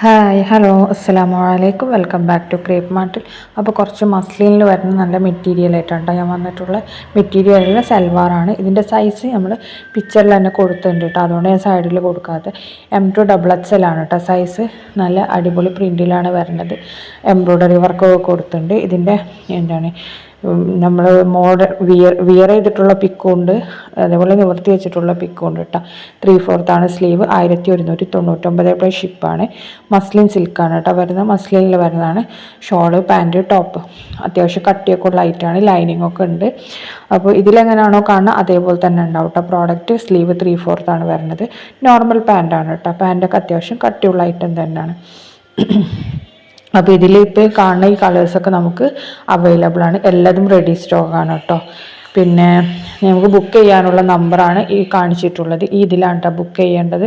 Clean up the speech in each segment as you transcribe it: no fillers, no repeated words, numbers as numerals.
Hi hello അസ്സലാമു അലൈക്കും welcome back to crepe മാർട്ടിൽ. അപ്പോൾ കുറച്ച് മസ്ലിനിൽ വരുന്ന നല്ല മെറ്റീരിയൽ ആയിട്ടാണ് ഞാൻ വന്നിട്ടുള്ള മെറ്റീരിയലിലെ സൽവാറാണ്. ഇതിൻ്റെ സൈസ് നമ്മൾ പിക്ചറിൽ തന്നെ കൊടുത്തിട്ടുണ്ട് കേട്ടോ, അതുകൊണ്ട് ഞാൻ സൈഡിൽ കൊടുക്കാതെ. M2XXL ആണ് കേട്ടോ സൈസ്. നല്ല അടിപൊളി പ്രിൻറ്റിലാണ് വരുന്നത്. എംബ്രോയ്ഡറി വർക്കൊക്കെ കൊടുത്തിട്ടുണ്ട്. ഇതിൻ്റെ എന്താണ് നമ്മൾ വിയർ ചെയ്തിട്ടുള്ള പിക്കും ഉണ്ട്, അതേപോലെ നിവർത്തി വെച്ചിട്ടുള്ള പിക്കും ഉണ്ട് കേട്ടോ. 3/4 സ്ലീവ്, 1199 പ്ലസ് ഷിപ്പാണ്. മസ്ലിൻ സിൽക്കാണ് കേട്ടോ വരുന്നത്, മസ്ലിനിൽ വരുന്നതാണ്. ഷോള്, പാൻറ്റ്, ടോപ്പ് അത്യാവശ്യം കട്ടിയൊക്കെ ഉള്ള ഐറ്റാണ്. ലൈനിങ് ഒക്കെ ഉണ്ട്. അപ്പോൾ ഇതിലെങ്ങനെയാണോ കാണുന്നത് അതേപോലെ തന്നെ ഉണ്ടാവും കേട്ടോ പ്രോഡക്റ്റ്. സ്ലീവ് 3/4 വരുന്നത്. നോർമൽ പാൻറ്റാണ് കേട്ടോ. പാൻറ്റൊക്കെ അത്യാവശ്യം കട്ടിയുള്ള ഐറ്റം തന്നെയാണ്. അപ്പോൾ ഇതിൽ ഇപ്പോൾ കാണുന്ന ഈ കളേഴ്സൊക്കെ നമുക്ക് അവൈലബിൾ ആണ്. എല്ലാതും റെഡി സ്റ്റോക്കാണ് കേട്ടോ. പിന്നെ നമുക്ക് ബുക്ക് ചെയ്യാനുള്ള നമ്പറാണ് ഈ കാണിച്ചിട്ടുള്ളത്. ഈ ഇതിലാണ് കേട്ടോ ബുക്ക് ചെയ്യേണ്ടത്.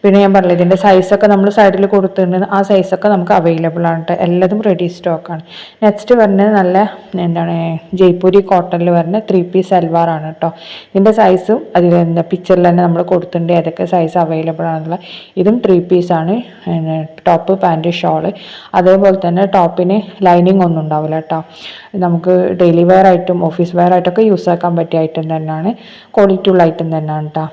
പിന്നെ ഞാൻ പറഞ്ഞില്ല ഇതിൻ്റെ സൈസൊക്കെ നമ്മൾ സൈഡിൽ കൊടുത്തിട്ടുണ്ട്. ആ സൈസൊക്കെ നമുക്ക് അവൈലബിൾ ആണ് കേട്ടോ. എല്ലാതും റെഡി സ്റ്റോക്കാണ്. നെക്സ്റ്റ് വരുന്നത് നല്ല എന്താണ് ജയ്പൂരി കോട്ടണിൽ വരുന്ന 3 പീസ് സൽവാറാണ് കേട്ടോ. ഇതിൻ്റെ സൈസും അതിൽ പിക്ചറിൽ തന്നെ നമ്മൾ കൊടുത്തിട്ടുണ്ട് ഏതൊക്കെ സൈസ് അവൈലബിൾ ആണെന്നുള്ള. ഇതും 3 പീസാണ്. Top, pant, shawl. അതേപോലെ തന്നെ ടോപ്പിന് ലൈനിങ് ഒന്നും ഉണ്ടാവില്ല കേട്ടോ. നമുക്ക് ഡെയിലി വെയർ ആയിട്ടും ഓഫീസ് വെയർ ആയിട്ടൊക്കെ യൂസ് ആക്കാൻ പറ്റിയ ഐറ്റം തന്നെയാണ്. ക്വാളിറ്റി ഉള്ള ഐറ്റം തന്നെയാണ് കേട്ടോ.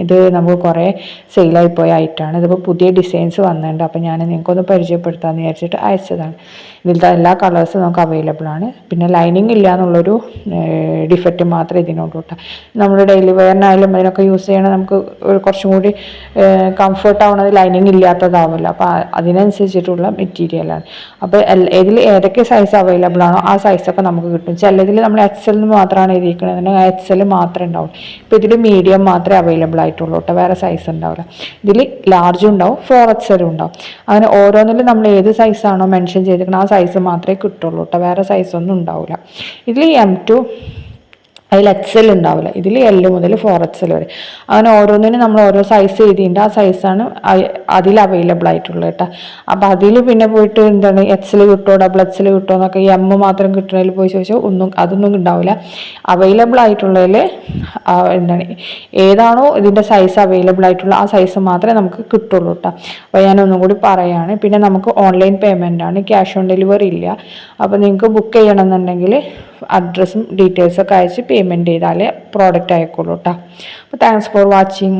ഇത് നമുക്ക് കുറേ സെയിലായി പോയ ഐറ്റമാണ്. ഇതിപ്പോൾ പുതിയ ഡിസൈൻസ് വന്നിട്ടുണ്ട്. അപ്പോൾ ഞാൻ നിങ്ങൾക്കൊന്ന് പരിചയപ്പെടുത്താമെന്ന് വിചാരിച്ചിട്ട് അയച്ചതാണ്. ഇതിലത്തെ എല്ലാ കളേഴ്സും നമുക്ക് അവൈലബിൾ ആണ്. പിന്നെ ലൈനിങ് ഇല്ല എന്നുള്ളൊരു ഡിഫക്റ്റ് മാത്രമേ ഇതിനോട് കേട്ടോ. നമ്മൾ ഡെയിലി വെയറിനായാലും അതിനൊക്കെ യൂസ് ചെയ്യണത് നമുക്ക് കുറച്ചും കൂടി കംഫർട്ട് ആവുന്നത് ലൈനിങ് ഇല്ലാത്തതാവുമല്ലോ. അപ്പോൾ അതിനനുസരിച്ചിട്ടുള്ള മെറ്റീരിയലാണ്. അപ്പോൾ ഇതിൽ ഏതൊക്കെ സൈസ് അവൈലബിൾ ആണോ ആ സൈസൊക്കെ നമുക്ക് കിട്ടും. ചിലതിൽ നമ്മൾ XL മാത്രമാണ് എഴുതിയിരിക്കുന്നത്, XL മാത്രമേ ഉണ്ടാവുള്ളൂ. ഇപ്പോൾ ഇതിൽ മീഡിയം മാത്രമേ അവൈലബിൾ ആയിട്ടുള്ളൂ കേട്ടോ, വേറെ സൈസ് ഉണ്ടാവില്ല. ഇതിൽ ലാർജും ഉണ്ടാവും, 4XL ഉണ്ടാവും. അങ്ങനെ ഓരോന്നിലും നമ്മൾ ഏത് സൈസാണോ മെൻഷൻ ചെയ്തിരിക്കുന്നത് ആ സൈസ് മാത്രമേ കിട്ടുള്ളൂ കേട്ടോ, വേറെ സൈസൊന്നും ഉണ്ടാവില്ല. ഇതിൽ M2 അതിൽ XL ഉണ്ടാവില്ല. ഇതിൽ L മുതൽ 4XL വരെ. അങ്ങനെ ഓരോന്നിനും നമ്മൾ ഓരോ സൈസ് എഴുതിയിട്ടുണ്ട്. ആ സൈസാണ് അതിൽ അവൈലബിൾ ആയിട്ടുള്ളത് കേട്ടോ. അപ്പോൾ അതിൽ പിന്നെ പോയിട്ട് എന്താണ് XL കിട്ടുമോ XXL കിട്ടുമോ എന്നൊക്കെ M മാത്രം കിട്ടുന്നതിൽ പോയി ചോദിച്ചാൽ അതൊന്നും ഉണ്ടാവില്ല. അവൈലബിൾ ആയിട്ടുള്ളതിൽ എന്താണ് ഏതാണോ ഇതിൻ്റെ സൈസ് അവൈലബിൾ ആയിട്ടുള്ള ആ സൈസ് മാത്രമേ നമുക്ക് കിട്ടുള്ളൂ കേട്ടോ. അപ്പോൾ ഞാനൊന്നും കൂടി പറയുകയാണ്. പിന്നെ നമുക്ക് ഓൺലൈൻ പേയ്മെൻ്റ് ആണ്, ക്യാഷ് ഓൺ ഡെലിവറി ഇല്ല. അപ്പോൾ നിങ്ങൾക്ക് ബുക്ക് ചെയ്യണമെന്നുണ്ടെങ്കിൽ അഡ്രസ്സും ഡീറ്റെയിൽസൊക്കെ അയച്ച് പേയ്മെൻറ്റ് ചെയ്താലേ പ്രോഡക്റ്റ് അയക്കുള്ളൂ കേട്ടോ. അപ്പോൾ താങ്ക്സ് ഫോർ വാച്ചിങ്.